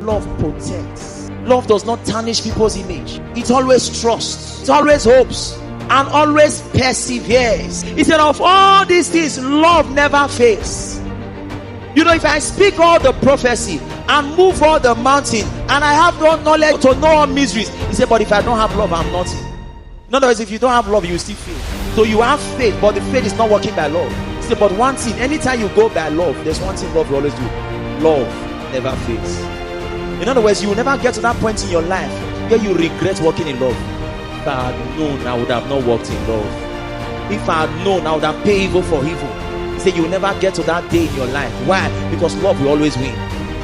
Love protects. Love does not tarnish people's image. It always trusts. It always hopes. And always perseveres. He said, of all these things, love never fails. You know, if I speak all the prophecy and move all the mountain, and I have no knowledge to know all mysteries, he said, but if I don't have love, I'm nothing. In other words, if you don't have love, you still fail. So you have faith, but the faith is not working by love. He said, but one thing, anytime you go by love, there's one thing love will always do. Love never fails. In other words, you will never get to that point in your life where you regret walking in love. If I had known, I would have not walked in love. If I had known, I would have paid evil for evil. He said, you will never get to that day in your life. Why? Because love will always win.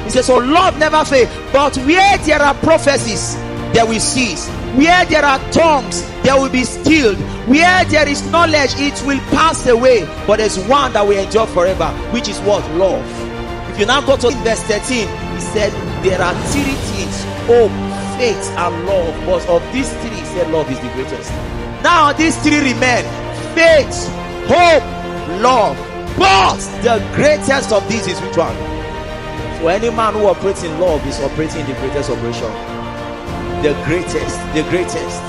He said, so love never fails. But where there are prophecies, there will cease. Where there are tongues, there will be stilled. Where there is knowledge, it will pass away. But there's one that will endure forever, which is what? Love. If you now go to verse 13, he said, there are three things: hope, faith, and love. But of these three, he said, love is the greatest. Now these three remain: faith, hope, love. But the greatest of these is which one? So any man who operates in love is operating in the greatest operation. The greatest, the greatest.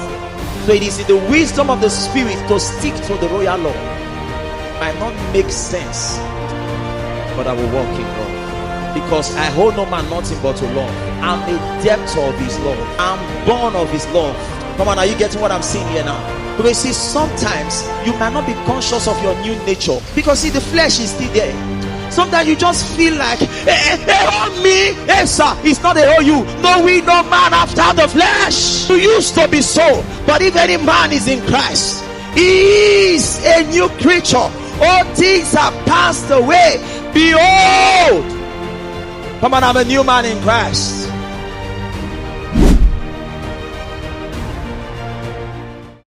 So it is in the wisdom of the Spirit to stick to the royal law. It might not make sense, but I will walk in love, because I hold no man nothing but to love. I'm a debtor of his love. I'm born of his love. Come on, are you getting what I'm saying here now? Because see, sometimes you might not be conscious of your new nature, because see, the flesh is still there. Sometimes you just feel like, they own me. Hey, sir, it's not they owe you. No, we no man after the flesh. You used to be so. But if any man is in Christ, he is a new creature. All things have passed away. Behold. Come on, I'm a new man in Christ.